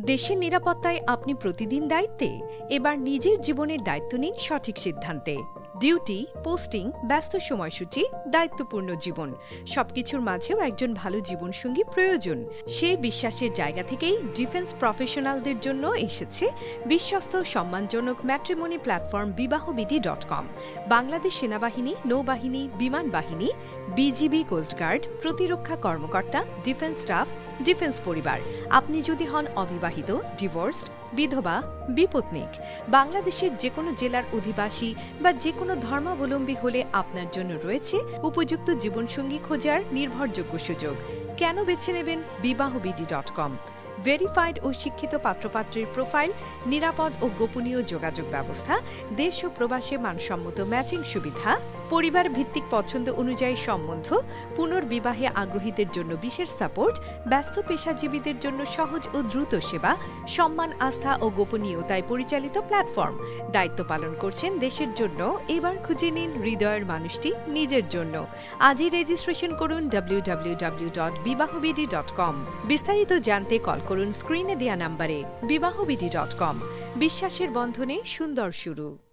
দেশের নিরাপত্তায় আপনি প্রতিদিন দায়িত্বে? এবার নিজের জীবনের দায়িত্ব নিন সঠিক সিদ্ধান্তে। ডিউটি, পোস্টিং, ব্যস্ত সময়সূচি, দায়িত্বপূর্ণ জীবন সবকিছুর মাঝেও একজন ভালো জীবনসঙ্গী প্রয়োজন। সেই বিশ্বাসের জায়গা থেকেই ডিফেন্স প্রফেশনালদের জন্য এসেছে বিশ্বস্ত সম্মানজনক ম্যাট্রিমনি প্ল্যাটফর্ম বিবাহবিডি.com। বাংলাদেশ সেনাবাহিনী, নৌবাহিনী, বিমান বাহিনী, বিজিবি, কোস্টগার্ড, প্রতিরক্ষা কর্মকর্তা, ডিফেন্স স্টাফ, ডিফেন্স পরিবার। আপনি যদি হন অবিবাহিত, ডিভোর্সড, বিধবা, বিপত্নিক, বাংলাদেশের যে কোনো জেলার অধিবাসী বা যে কোনো ধর্মাবলম্বী হলে আপনার জন্য রয়েছে উপযুক্ত জীবনসঙ্গী খোঁজার নির্ভরযোগ্য সুযোগ। কেন বেছে নেবেন বিবাহবিডি.com? ভেরিফাইড ও শিক্ষিত পাত্রপাত্রীর প্রোফাইল, নিরাপদ ও গোপনীয় যোগাযোগ ব্যবস্থা, দেশ ও প্রবাসে মানসম্মত ম্যাচিং সুবিধা, পরিবার ভিত্তিক পছন্দ অনুযায়ী সম্বন্ধ, পুনর্বিবাহে আগ্রহীদের জন্য বিশেষ সাপোর্ট, ব্যস্ত পেশাজীবীদের জন্য সহজ ও দ্রুত সেবা, সম্মান, আস্থা ও গোপনীয়তায় পরিচালিত প্ল্যাটফর্ম। দায়িত্ব পালন করছেন দেশের জন্য। এবার খুঁজে নিন হৃদয়ের মানুষটি নিজের জন্য। আজই রেজিস্ট্রেশন করুন www.বিবাহবিডি.com। বিস্তারিত জানতে কল করুন স্ক্রিনে দেয়া নাম্বারে। বিবাহবিডি.com, বিশ্বাসের বন্ধনে সুন্দর শুরু।